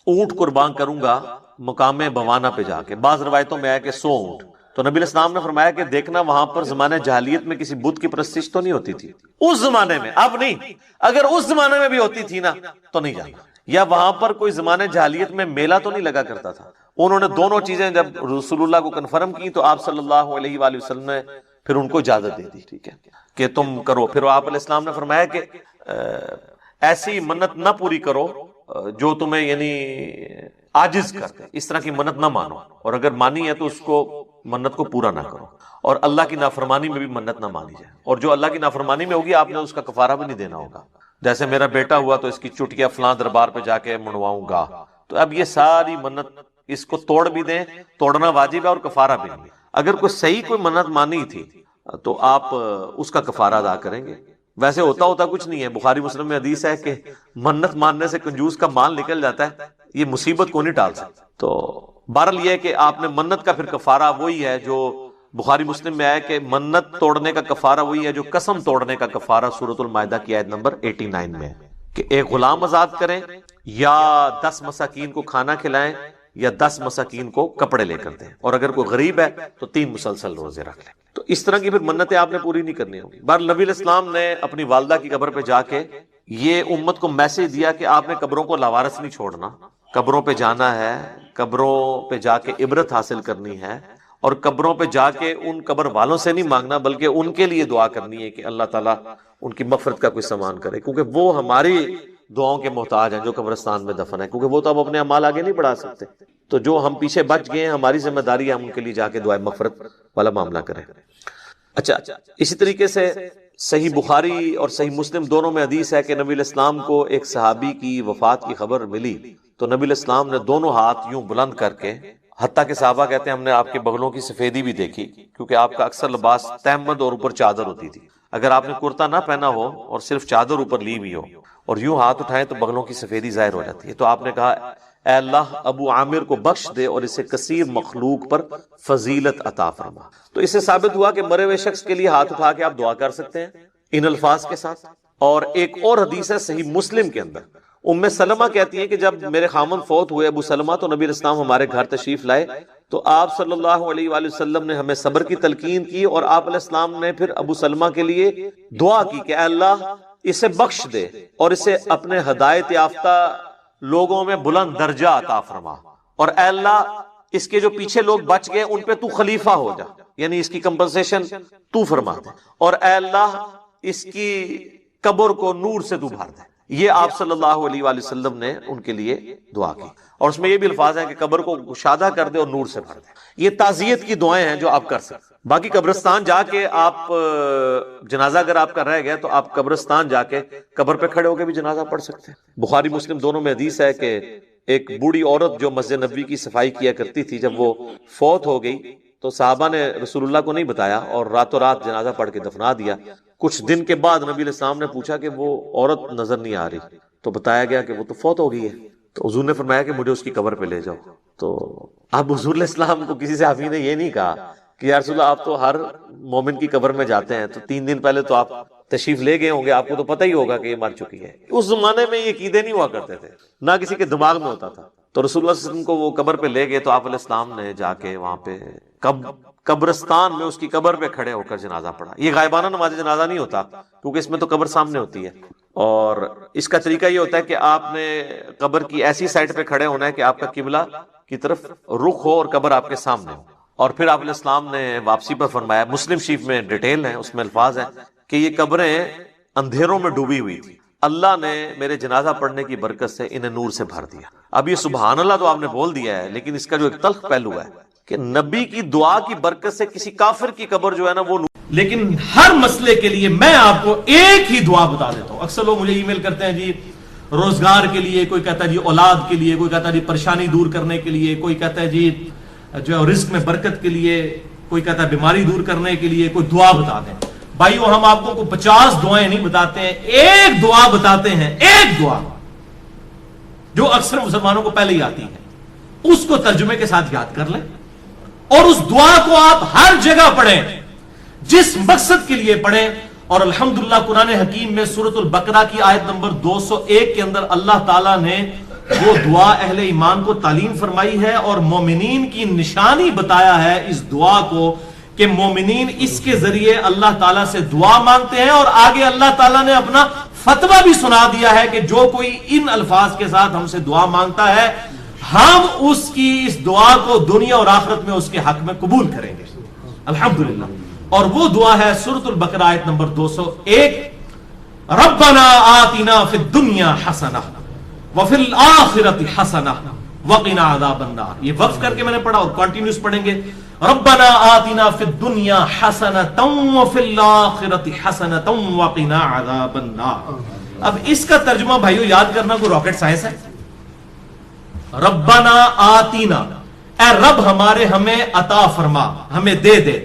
اونٹ قربان کروں گا مقام بوانا پہ جا کے. بعض روایتوں میں آیا کہ 100 اونٹ. تو نبی علیہ السلام نے فرمایا کہ دیکھنا وہاں پر زمانے جاہلیت میں کسی بت کی پرستش تو نہیں ہوتی تھی اس زمانے میں، اب نہیں. اگر اس زمانے میں بھی ہوتی تھی نا تو نہیں جانا. یا وہاں پر کوئی زمانے جاہلیت میں میلہ تو نہیں لگا کرتا تھا. انہوں نے دونوں چیزیں جب رسول اللہ کو کنفرم کی تو آپ صلی اللہ علیہ وآلہ وسلم نے پھر ان کو اجازت دے دی، ٹھیک ہے کہ تم کرو. پھر آپ علیہ السلام نے فرمایا کہ ایسی منت نہ پوری کرو جو تمہیں یعنی عاجز کر دے، اس طرح کی منت نہ مانو، اور اگر مانی ہے تو اس کو منت کو پورا نہ کرو. اور اللہ کی نافرمانی میں بھی منت نہ مانی جائے، اور جو اللہ کی نافرمانی میں ہوگی آپ نے اس کا کفارہ بھی نہیں دینا ہوگا. جیسے میرا بیٹا ہوا تو اس کی چٹکیاں فلاں دربار پہ جا کے منواؤں گا، تو اب یہ ساری منت اس کو توڑ بھی دیں، توڑنا واجب ہے اور کفارہ بھی نہیں. اگر کوئی صحیح کوئی منت مانی تھی تو آپ اس کا کفارہ ادا کریں گے. ویسے ہوتا کچھ نہیں ہے. بخاری مسلم میں حدیث ہے کہ منت ماننے سے کنجوس کا مال نکل جاتا ہے، یہ مصیبت کو نہیں ٹال سکتا. تو بہرحال یہ ہے کہ آپ نے منت کا پھر کفارہ وہی ہے جو بخاری مسلم میں آیا کہ منت توڑنے کا کفارہ وہی ہے جو قسم توڑنے کا کفارہ سورۃ المائدہ کی آیت نمبر 89 میں ہے کہ ایک غلام آزاد کریں یا 10 مساکین کو کھانا کھلائیں یا 10 مساکین کو کپڑے لے کر دیں، اور اگر کوئی غریب ہے تو 3 مسلسل روزے رکھ لیں. تو اس طرح کی پھر منتیں آپ نے پوری نہیں کرنی ہوگی. بہرحال نبی علیہ السلام نے اپنی والدہ کی قبر پہ جا کے یہ امت کو میسج دیا کہ آپ نے قبروں کو لاوارث نہیں چھوڑنا، قبروں پہ جانا ہے، قبروں پہ جا کے عبرت حاصل کرنی ہے، اور قبروں پہ جا کے ان قبر والوں سے نہیں مانگنا بلکہ ان کے لیے دعا کرنی ہے کہ اللہ تعالیٰ ان کی مغفرت کا کوئی سامان کرے، کیونکہ وہ ہماری دعاؤں کے محتاج ہیں جو قبرستان میں دفن ہے، کیونکہ وہ تو اب اپنے اعمال آگے نہیں بڑھا سکتے. تو جو ہم پیچھے بچ گئے ہیں ہماری ذمہ داری ہے ہم ان کے لیے جا کے دعائے مغفرت والا معاملہ کریں. اچھا، اسی طریقے سے صحیح بخاری اور صحیح مسلم دونوں میں حدیث ہے کہ نبی علیہ السلام کو ایک صحابی کی وفات کی خبر ملی تو نبی علیہ السلام نے دونوں ہاتھ یوں بلند کر کے، حتیٰ کہ صحابہ کہتے ہیں ہم نے آپ کے بغلوں کی سفیدی بھی دیکھی، کیونکہ آپ کا اکثر لباس تہمد اور اوپر چادر ہوتی تھی. اگر آپ نے کرتا نہ پہنا ہو اور صرف چادر اوپر لی ہوئی ہو اور یوں ہاتھ اٹھائیں تو بغلوں کی سفیدی ظاہر ہو جاتی ہے. تو آپ نے کہا اے اللہ ابو عامر کو بخش دے اور اسے کثیر مخلوق پر فضیلت عطا فرما. تو اس سے ثابت ہوا کہ مرے ہوئے شخص کے لیے ہاتھ اٹھا کے آپ دعا کر سکتے ہیں ان الفاظ کے ساتھ. اور ایک اور حدیث ہے صحیح مسلم کے اندر، ام سلمہ کہتی ہیں کہ جب میرے خامن فوت ہوئے ابو سلمہ تو نبی علیہ السلام ہمارے گھر تشریف لائے تو آپ صلی اللہ علیہ وآلہ وسلم نے ہمیں صبر کی تلقین کی، اور آپ علیہ السلام نے پھر ابو سلمہ کے لیے دعا کی کہ اے اللہ اسے بخش دے اور اسے اپنے ہدایت یافتہ لوگوں میں بلند درجہ عطا فرما، اور اے اللہ اس کے جو پیچھے لوگ بچ گئے ان پہ تو خلیفہ ہو جا، یعنی اس کی کمپنسیشن تو فرما دے، اور اے اللہ اس کی قبر کو نور سے تو بھر دے. یہ آپ صلی اللہ علیہ وآلہ وسلم نے ان کے لیے دعا کی، اور اس میں یہ بھی الفاظ ہیں کہ قبر کو گشادہ کر دے اور نور سے بھر دے. یہ تعزیت کی دعائیں ہیں جو آپ کر سکتے. باقی قبرستان جا کے آپ جنازہ اگر آپ کا رہ گیا تو آپ قبرستان جا کے قبر پہ کھڑے ہو کے بھی جنازہ پڑھ سکتے ہیں. بخاری مسلم دونوں میں حدیث ہے کہ ایک بوڑھی عورت جو مسجد نبوی کی صفائی کیا کرتی تھی جب وہ فوت ہو گئی تو صحابہ نے رسول اللہ کو نہیں بتایا اور راتوں رات جنازہ پڑھ کے دفنا دیا. کچھ دن کے بعد نبی علیہ السلام نے پوچھا کہ وہ عورت نظر نہیں آ رہی تو بتایا گیا کہ وہ تو فوت ہو گئی ہے. تو حضور نے فرمایا کہ مجھے اس کی قبر پہ لے جاؤ. تو اب حضور علیہ السلام کو کسی صحابی نے یہ نہیں کہا کہ یا رسول اللہ آپ تو ہر مومن کی قبر میں جاتے ہیں تو 3 دن پہلے تو آپ تشریف لے گئے ہوں گے، آپ کو تو پتہ ہی ہوگا کہ یہ مر چکی ہے. اس زمانے میں یہ عقیدے نہیں ہوا کرتے تھے، نہ کسی کے دماغ میں ہوتا تھا. تو رسول اللہ صلی اللہ علیہ وسلم کو وہ قبر پہ لے گئے تو آپ علیہ السلام نے جا کے وہاں پہ قبرستان میں اس کی قبر پہ کھڑے ہو کر جنازہ پڑھا. یہ غائبانہ نماز جنازہ نہیں ہوتا کیونکہ اس میں تو قبر سامنے ہوتی ہے، اور اس کا طریقہ یہ ہوتا ہے کہ آپ نے قبر کی ایسی سائڈ پہ کھڑے ہونا ہے کہ آپ کا قبلہ کی طرف رخ ہو اور قبر آپ کے سامنے ہو. اور پھر آپ علیہ السلام نے واپسی پر فرمایا، مسلم شریف میں ڈیٹیل ہے، اس میں الفاظ ہیں کہ یہ قبریں اندھیروں میں ڈوبی ہوئی تھی، اللہ نے میرے جنازہ پڑھنے کی برکت سے انہیں نور سے بھر دیا. اب یہ سبحان اللہ تو آپ نے بول دیا ہے، لیکن اس کا جو ایک تلخ پہلو ہے کہ نبی کی دعا کی برکت سے کسی کافر کی قبر جو ہے نا وہ نور. لیکن ہر مسئلے کے لیے میں آپ کو ایک ہی دعا بتا دیتا ہوں. اکثر لوگ مجھے ای میل کرتے ہیں جی روزگار کے لیے، کوئی کہتا ہے جی اولاد کے لیے، کوئی کہتا ہے جی پریشانی دور کرنے کے لیے، کوئی کہتا ہے جی جو ہے رزق میں برکت کے لیے، کوئی کہتا ہے بیماری دور کرنے کے لیے کوئی دعا بتا دیں. بھائیو ہم آپ کو 50 دعائیں نہیں بتاتے ہیں، ایک دعا بتاتے ہیں، ایک دعا جو اکثر مسلمانوں کو پہلے ہی آتی ہے. اس کو ترجمے کے ساتھ یاد کر لیں اور اس دعا کو آپ ہر جگہ پڑھیں جس مقصد کے لیے پڑھیں. اور الحمدللہ قرآن حکیم میں سورۃ البقرہ کی آیت نمبر 201 کے اندر اللہ تعالیٰ نے وہ دعا اہل ایمان کو تعلیم فرمائی ہے اور مومنین کی نشانی بتایا ہے اس دعا کو کہ مومنین اس کے ذریعے اللہ تعالیٰ سے دعا مانگتے ہیں. اور آگے اللہ تعالیٰ نے اپنا فتویٰ بھی سنا دیا ہے کہ جو کوئی ان الفاظ کے ساتھ ہم سے دعا مانگتا ہے ہم اس کی اس دعا کو دنیا اور آخرت میں اس کے حق میں قبول کریں گے. الحمدللہ. اور وہ دعا ہے سورۃ البقرہ آیت نمبر 201 ربنا آتنا فی الدنیا حسنہ وفی الآخرۃ حسنہ وقنا عذاب النار. یہ وقف کر کے میں نے پڑھا اور کنٹینیوس پڑھیں گے. ربنا آتنا فی الدنیا حسنۃ وفی الآخرۃ حسنۃ وقنا عذاب النار. اب اس کا ترجمہ بھائیو یاد کرنا کوئی راکٹ سائنس ہے. ربنا آتینا اے رب ہمارے ہمیں عطا فرما ہمیں دے دے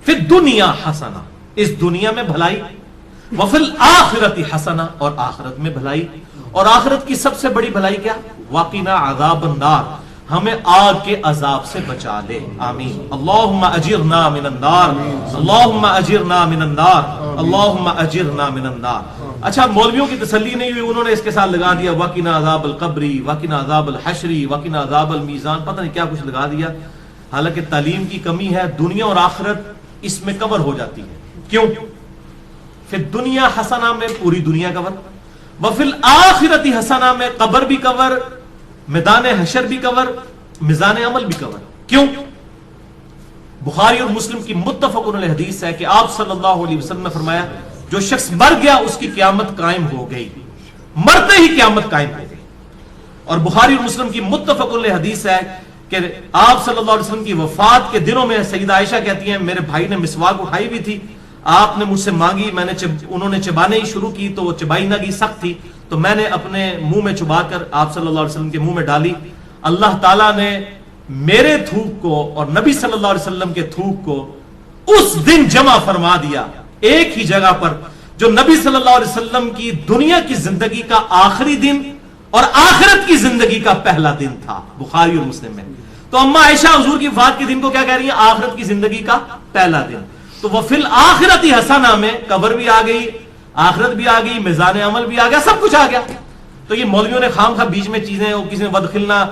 فی الدنیا حسنہ اس دنیا میں بھلائی وفی الآخرۃ حسنہ اور آخرت میں بھلائی. اور آخرت کی سب سے بڑی بھلائی کیا؟ وقنا عذاب النار ہمیں آگ کے عذاب سے بچا لے. آمین. اللہم اجرنا من النار اللہم اجرنا من النار اللہم اجرنا من النار. اچھا مولویوں کی تسلی نہیں ہوئی انہوں نے اس کے ساتھ لگا دیا وقنا عذاب القبری وقنا عذاب الحشری وقنا عذاب المیزان پتہ نہیں کیا کچھ لگا دیا. حالانکہ تعلیم کی کمی ہے. دنیا اور آخرت اس میں کور ہو جاتی ہے. کیوں؟ پھر دنیا حسنہ میں پوری دنیا کور وفی الآخرۃ حسنہ میں قبر بھی کور میدان حشر بھی کور میزان عمل بھی کور. کیوں؟ بخاری اور مسلم کی متفق علیہ حدیث ہے کہ آپ صلی اللہ علیہ وسلم نے فرمایا جو شخص مر گیا اس کی قیامت قائم ہو گئی. مرتے ہی قیامت قائم ہو گئی. اور بخاری اور مسلم کی متفق علیہ حدیث ہے کہ آپ صلی اللہ علیہ وسلم کی وفات کے دنوں میں سیدہ عائشہ کہتی ہیں میرے بھائی نے مسواک اٹھائی بھی تھی آپ نے مجھ سے مانگی میں نے انہوں نے چبانے ہی شروع کی تو وہ چبائی نہ گئی سخت تھی تو میں نے اپنے منہ میں چبا کر آپ صلی اللہ علیہ وسلم کے منہ میں ڈالی. اللہ تعالیٰ نے میرے تھوک کو اور نبی صلی اللہ علیہ وسلم کے تھوک کو اس دن جمع فرما دیا ایک ہی جگہ پر جو نبی صلی اللہ علیہ وسلم کی دنیا کی زندگی کا آخری دن اور آخرت کی زندگی کا پہلا دن تھا. بخاری اور مسلم میں. تو اما عائشہ حضور کی وفات کے دن کو کیا کہہ رہی ہیں؟ آخرت کی زندگی کا پہلا دن. تو وہ فی الآخرۃ حسنہ میں قبر بھی آ گئی آخرت بھی آ گئی میزان عمل بھی آ گیا سب کچھ آ گیا. تو یہ مولویوں نے خام خواہ بیچ میں چیزیں کسی نے ودخلنا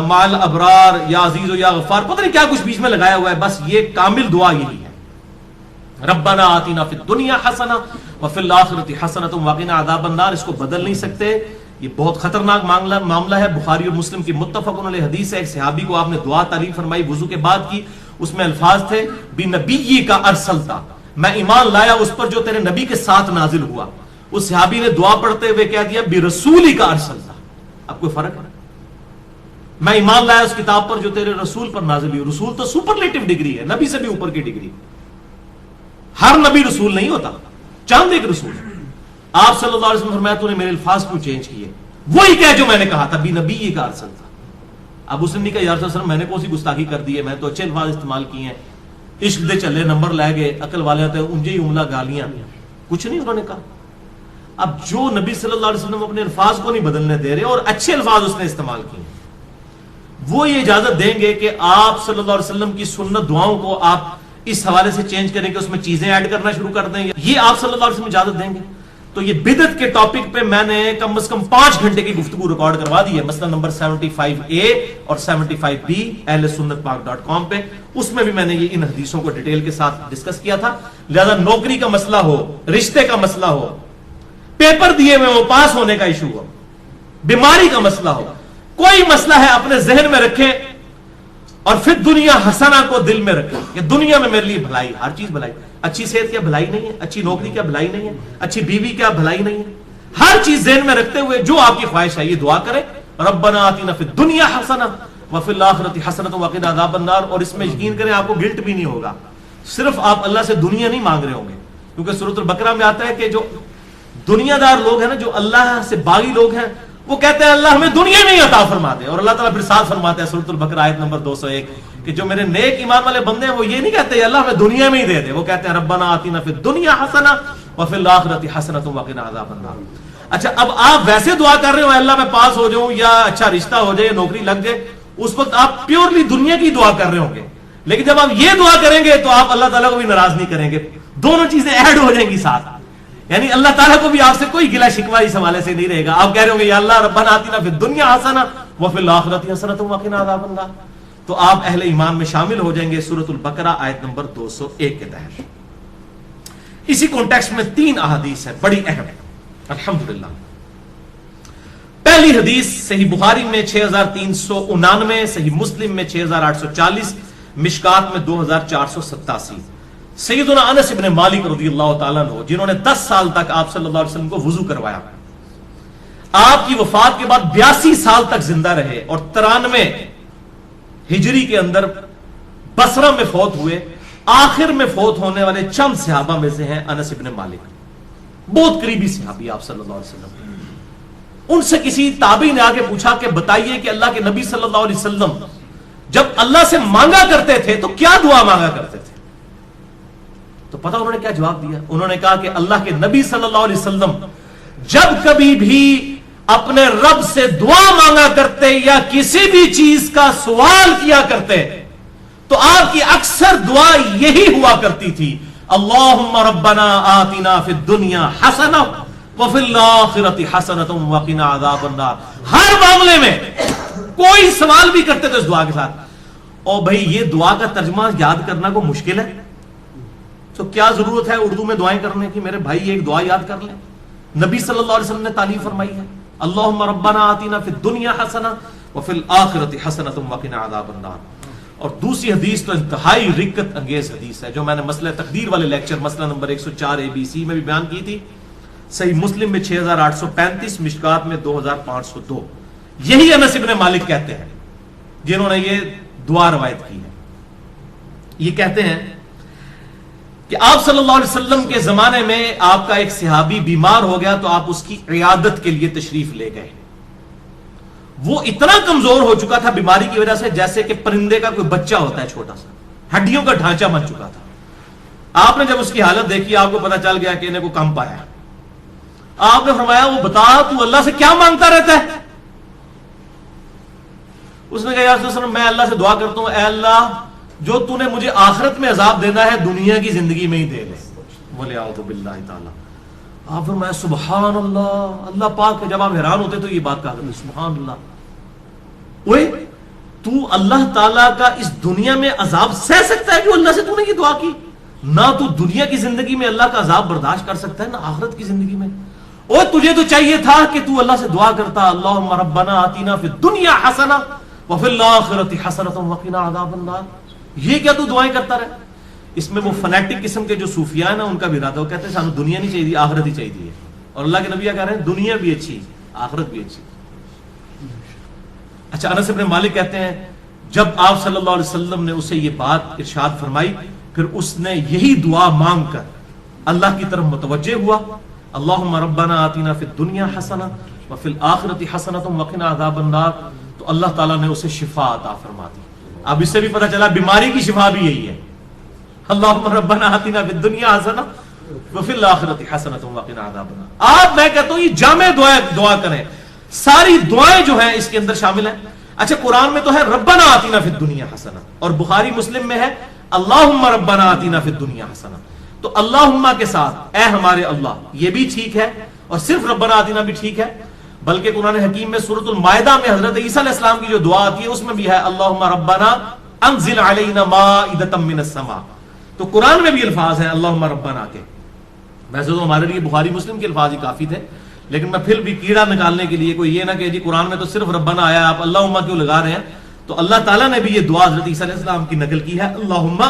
مال ابرار یا عزیز و یا غفار پتہ نہیں کیا کچھ بیچ میں لگایا ہوا ہے. بس یہ کامل دعا یہی ہے ربنا آتنا فی الدنیا حسنہ وفی الآخرۃ حسنۃ وقنا عذاب النار. اس کو بدل نہیں سکتے. یہ بہت خطرناک معاملہ ہے. بخاری اور مسلم کی متفق علیہ حدیث ہے. ایک صحابی کو آپ نے دعا تعلیم فرمائی وضو کے بعد کی. اس میں الفاظ تھے بنبی کا ارسلتا میں ایمان لایا اس پر جو تیرے نبی کے ساتھ نازل ہوا. اس صحابی نے دعا پڑھتے ہوئے کہہ دیا برسولی کا ارسلتا. اب کوئی فرق ہے؟ میں ایمان لایا اس کتاب پر جو تیرے رسول پر نازل ہوئی. رسول تو سپرلیٹو ڈگری ہے نبی سے بھی اوپر کی ڈگری. ہر نبی رسول نہیں ہوتا چاند ایک رسول. آپ صلی اللہ علیہ وسلم فرمایا تو نے میرے الفاظ کیوں چینج کیے؟ وہی کہہ جو میں نے کہا تھا بنبی کا ارسلتا. اب اس نے کہا یا رسول اللہ میں نے کون سی گستاخی کر دی ہے میں تو اچھے الفاظ استعمال کیے ہیں عشق دے چلے نمبر لے گئے عقل والے ہوتے ہیں انجے ہی عملہ گالیاں کچھ نہیں انہوں نے کہا. اب جو نبی صلی اللہ علیہ وسلم اپنے الفاظ کو نہیں بدلنے دے رہے اور اچھے الفاظ اس نے استعمال کیے وہ یہ اجازت دیں گے کہ آپ صلی اللہ علیہ وسلم کی سنت دعاؤں کو آپ اس حوالے سے چینج کریں کہ اس میں چیزیں ایڈ کرنا شروع کر دیں. یہ آپ صلی اللہ علیہ وسلم اجازت دیں گے؟ تو یہ بدعت کے ٹاپک پہ میں نے کم از کم 5 گھنٹے کی گفتگو ریکارڈ کروا دی ہے مثلا نمبر 75A اور 75B ahlsunnatpak.com پہ. اس میں بھی میں نے یہ ان حدیثوں کو ڈیٹیل کے ساتھ ڈسکس کیا تھا. لہذا نوکری کا مسئلہ ہو رشتے کا مسئلہ ہو پیپر دیے ہوئے ہو پاس ہونے کا ایشو ہو بیماری کا مسئلہ ہو کوئی مسئلہ ہے اپنے ذہن میں رکھیں اور پھر دنیا حسنہ کو دل میں رکھیں کہ دنیا میں میرے لیے بھلائی ہر چیز بھلائی. اچھی صحت کیا بھلائی نہیں ہے؟ اچھی نوکری کیا بھلائی نہیں ہے؟ اچھی بیوی کیا بھلائی نہیں ہے؟ ہر چیز ذہن میں رکھتے ہوئے جو آپ کی خواہش ہے یہ دعا کریں ربنا آتنا فی الدنیا حسنہ وفی الآخرۃ حسنۃ وقنا عذاب النار. اور اس میں یقین کریں آپ کو گلٹ بھی نہیں ہوگا. صرف آپ اللہ سے دنیا نہیں مانگ رہے ہوں گے کیونکہ سورۃ البقرہ میں آتا ہے کہ جو دنیا دار لوگ ہیں نا جو اللہ سے باغی لوگ ہیں وہ کہتے ہیں اللہ ہمیں دنیا میں ہی عطا فرما دے. اور اللہ تعالیٰ پھر ساتھ فرماتے ہیں سورۃ البقرہ آیت نمبر 201 کہ جو میرے نیک ایمان والے بندے ہیں وہ یہ نہیں کہتے اللہ ہمیں دنیا میں ہی دے دے. وہ کہتے ہیں ربنا آتنا فی الدنیا حسنہ وفی الآخرۃ حسنۃ وقنا عذاب النار. اچھا اب آپ ویسے دعا کر رہے ہو اللہ میں پاس ہو جاؤں یا اچھا رشتہ ہو جائے نوکری لگ جائے اس وقت آپ پیورلی دنیا کی دعا کر رہے ہوں گے، لیکن جب آپ یہ دعا کریں گے تو آپ اللہ تعالیٰ کو بھی ناراض نہیں کریں گے، دونوں چیزیں ایڈ ہو جائیں گی ساتھ، یعنی اللہ تعالیٰ کو بھی آپ سے کوئی گلہ شکوہ اس حوالے سے نہیں رہے گا. آپ کہہ رہے ہوں گے یا اللہ ربنا آتنا فی الدنیا حسنہ وفی الآخرۃ حسنۃ وقنا عذاب النار، تو آپ اہل ایمان میں شامل ہو جائیں گے سورۃ البقرہ آیت نمبر 201 کے تحت. اسی کانٹیکسٹ میں 3 احادیث ہیں بڑی اہم الحمدللہ. پہلی حدیث صحیح بخاری میں 6399، صحیح مسلم میں 6840، مشکات میں 2487. سیدنا انس ابن مالک رضی اللہ تعالیٰ عنہ جنہوں نے 10 سال تک آپ صلی اللہ علیہ وسلم کو وضو کروایا، آپ کی وفات کے بعد 82 سال تک زندہ رہے اور 93 ہجری کے اندر بصرہ میں فوت ہوئے. آخر میں فوت ہونے والے چند صحابہ میں سے ہیں انس ابن مالک، بہت قریبی صحابی آپ صلی اللہ علیہ وسلم. ان سے کسی تابعی نے آگے پوچھا کہ بتائیے کہ اللہ کے نبی صلی اللہ علیہ وسلم جب اللہ سے مانگا کرتے تھے تو کیا دعا مانگا کرتے تھے؟ تو پتہ انہوں نے کیا جواب دیا؟ انہوں نے کہا کہ اللہ کے نبی صلی اللہ علیہ وسلم جب کبھی بھی اپنے رب سے دعا مانگا کرتے یا کسی بھی چیز کا سوال کیا کرتے تو آپ کی اکثر دعا یہی ہوا کرتی تھی، اللہم ربنا آتنا فی الدنیا حسنہ وفی الآخرۃ حسنۃ وقنا عذاب النار. ہر معاملے میں کوئی سوال بھی کرتے تھے اس دعا کے ساتھ. اور بھائی یہ دعا کا ترجمہ یاد کرنا کو مشکل ہے تو کیا ضرورت ہے اردو میں دعائیں کرنے کی؟ میرے بھائی ایک دعا یاد کر لیں، نبی صلی اللہ علیہ وسلم نے تعلیم فرمائی ہے، اللہم ربنا آتنا فی الدنیا حسنہ وفی الآخرۃ حسنۃ وقنا عذاب النار. اور دوسری حدیث تو انتہائی رکت انگیز حدیث ہے جو میں نے مسئلہ تقدیر والے لیکچر مسئلہ نمبر 104 ABC میں بھی بیان کی تھی. صحیح مسلم میں 6835، مشکات میں 2502. یہی انس ابن مالک کہتے ہیں جنہوں نے یہ دعا روایت کی ہے. یہ کہتے ہیں کہ آپ صلی اللہ علیہ وسلم کے زمانے میں آپ کا ایک صحابی بیمار ہو گیا تو آپ اس کی عیادت کے لیے تشریف لے گئے. وہ اتنا کمزور ہو چکا تھا بیماری کی وجہ سے جیسے کہ پرندے کا کوئی بچہ ہوتا ہے چھوٹا سا، ہڈیوں کا ڈھانچہ بن چکا تھا. آپ نے جب اس کی حالت دیکھی آپ کو پتا چل گیا کہ انہیں کو کم پایا. آپ نے فرمایا وہ بتا تو اللہ سے کیا مانگتا رہتا ہے؟ اس نے کہا یا رسول اللہ میں اللہ سے دعا کرتا ہوں اے اللہ جو تو نے مجھے آخرت میں عذاب دینا ہے دنیا کی زندگی میں ہی دے لے. بولے اعوذ باللہ تعالی. آپ فرمایا سبحان اللہ، اللہ پاک ہے. جب آپ حیران ہوتے تو یہ بات کہا کرتے سبحان اللہ. اوے تو اللہ تعالیٰ کا اس دنیا میں عذاب سہ سکتا ہے جو اللہ سے تو نے یہ دعا کی؟ نہ تو دنیا کی زندگی میں اللہ کا عذاب برداشت کر سکتا ہے نہ آخرت کی زندگی میں. اور تجھے تو چاہیے تھا کہ تو اللہ سے دعا کرتا اللہم ربنا آتنا فی الدنیا حسنہ وفی الآخرۃ حسنۃ وقنا عذاب النار. یہ کیا تو دعائیں کرتا رہے؟ اس میں وہ فنیٹک قسم کے جو صوفیاء ہیں نا ان کا بھی ارادہ، وہ کہتے ہیں سانو دنیا نہیں چاہیے آخرت ہی چاہیے. اور اللہ کے نبی کہہ رہے ہیں دنیا بھی اچھی آخرت بھی اچھی. اچھا انس ابن مالک کہتے ہیں جب آپ صلی اللہ علیہ وسلم نے اسے یہ بات ارشاد فرمائی پھر اس نے یہی دعا مانگ کر اللہ کی طرف متوجہ ہوا، اللہم ربنا آتنا فی الدنیا حسنہ وفی الآخرۃ حسنۃ وقنا عذاب النار. تو اللہ تعالیٰ نے اسے شفا عطا فرما دی. اب اس سے بھی پتہ چلا بیماری کی شفا بھی یہی ہے، اللہم ربنا آتنا فی الدنیا حسنہ وفی الآخرۃ حسنۃ وقنا عذاب النار. آپ میں کہتا ہوں یہ جامع دعا کریں، ساری دعائیں جو ہیں اس کے اندر شامل ہیں. اچھا قرآن میں تو ہے ربنا آتنا فی الدنیا حسنہ اور بخاری مسلم میں ہے اللہم ربنا آتنا فی الدنیا حسنہ. تو اللہم کے ساتھ اے ہمارے اللہ یہ بھی ٹھیک ہے اور صرف ربنا آتنا بھی ٹھیک ہے، بلکہ قرآن حکیم میں سورۃ المائدہ میں حضرت عیسیٰ علیہ السلام کی جو دعا آتی ہے اس میں بھی ہے اللہم ربنا انزل علینا مائدۃ من السماء. تو قرآن میں بھی الفاظ ہیں اللہم ربنا کے. ویسے تو ہمارے لیے بخاری مسلم کے الفاظ ہی کافی تھے لیکن میں پھر بھی کیڑا نکالنے کے لیے کوئی یہ نہ کہ جی قرآن میں تو صرف ربنا آیا آپ اللہم کیوں لگا رہے ہیں. تو اللہ تعالیٰ نے بھی یہ دعا حضرت عیسیٰ علیہ السلام کی نقل کی ہے اللہم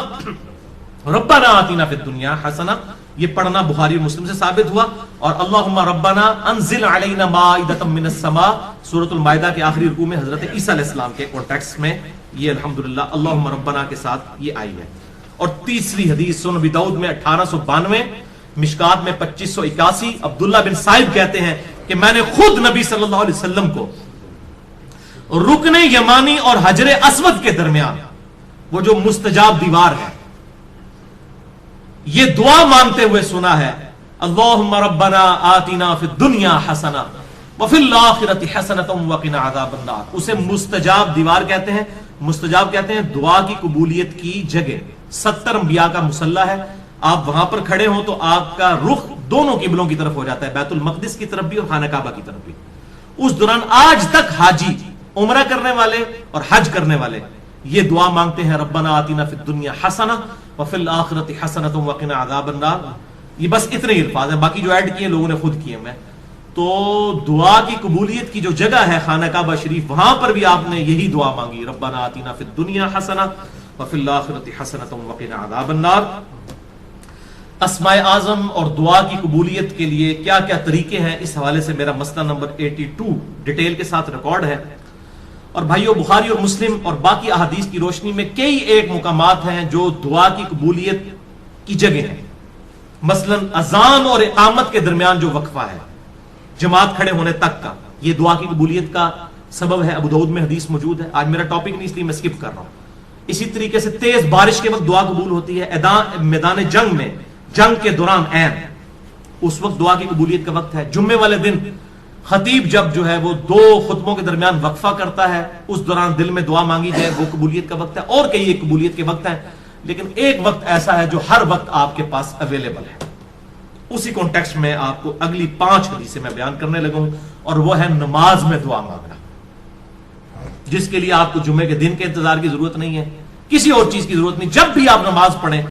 ربنا آتنا فی الدنیا حسنہ. یہ پڑھنا بخاری مسلم سے ثابت ہوا. اور اللہم ربنا انزل علینا مائدۃ من السماء سورۃ المائدہ کے آخری رکوع میں حضرت عیسیٰ علیہ السلام کے کانٹیکسٹ میں یہ الحمدللہ اللہم ربنا کے ساتھ یہ آئی ہے. اور تیسری حدیث سنن ابی داؤد میں 1892، مشکات میں 2581، عبداللہ بن صائب کہتے ہیں کہ میں نے خود نبی صلی اللہ علیہ وسلم کو رکن یمانی اور حجر اسود کے درمیان وہ جو مستجاب دیوار ہے یہ دعا مانگتے ہوئے سنا ہے اللہم ربنا آتنا فی الدنیا حسنہ وفی الآخرۃ حسنۃ وقنا عذاب النار، اسے مستجاب دیوار کہتے ہیں، مستجاب کہتے ہیں دعا کی قبولیت کی جگہ۔ 70 انبیاء کا مصلی ہے، آپ وہاں پر کھڑے ہوں تو آپ کا رخ دونوں قبلوں کی طرف ہو جاتا ہے، بیت المقدس کی طرف بھی اور خانہ کعبہ کی طرف بھی۔ اس دوران آج تک حاجی، عمرہ کرنے والے اور حج کرنے والے یہ دعا مانگتے ہیں، ربنا آتنا فی الدنیا حسنہ وفی الآخرۃ حسنۃ وقنا عذاب النار۔ یہ بس اتنے ہی الفاظ ہیں، باقی جو ایڈ کیے لوگوں نے خود کیے۔ میں تو دعا کی قبولیت کی جو جگہ ہے خانہ کعبہ شریف، وہاں پر بھی آپ نے یہی دعا مانگی، ربنا آتنا فی الدنیا حسنہ وفی الآخرۃ حسنۃ وقنا عذاب النار۔ اسماء اعظم اور دعا کی قبولیت کے لیے کیا کیا طریقے ہیں، اس حوالے سے میرا مسئلہ نمبر 82 ڈیٹیل کے ساتھ ریکارڈ ہے۔ اور بھائیو، بخاری اور مسلم اور باقی احادیث کی روشنی میں کئی ایک مقامات ہیں جو دعا کی قبولیت کی جگہ ہیں۔ مثلا اذان اور اقامت کے درمیان جو وقفہ ہے جماعت کھڑے ہونے تک کا، یہ دعا کی قبولیت کا سبب ہے۔ ابو داؤد میں حدیث موجود ہے، آج میرا ٹاپک نہیں اس لیے میں سکپ کر رہا ہوں۔ اسی طریقے سے تیز بارش کے وقت دعا قبول ہوتی ہے، میدان جنگ میں، جنگ کے دوران اس وقت دعا کی قبولیت کا وقت ہے۔ جمعے والے دن خطیب جب جو ہے وہ 2 خطبوں کے درمیان وقفہ کرتا ہے، اس دوران دل میں دعا مانگی جائے، وہ قبولیت کا وقت ہے۔ اور کئی ایک قبولیت کے وقت ہیں، لیکن ایک وقت ایسا ہے جو ہر وقت آپ کے پاس اویلیبل ہے۔ اسی کانٹیکسٹ میں آپ کو اگلی 5 حدیثیں میں بیان کرنے لگا ہوں، اور وہ ہے نماز میں دعا مانگنا، جس کے لیے آپ کو جمعے کے دن کے انتظار کی ضرورت نہیں ہے، کسی اور چیز کی ضرورت نہیں۔ جب بھی آپ نماز پڑھیں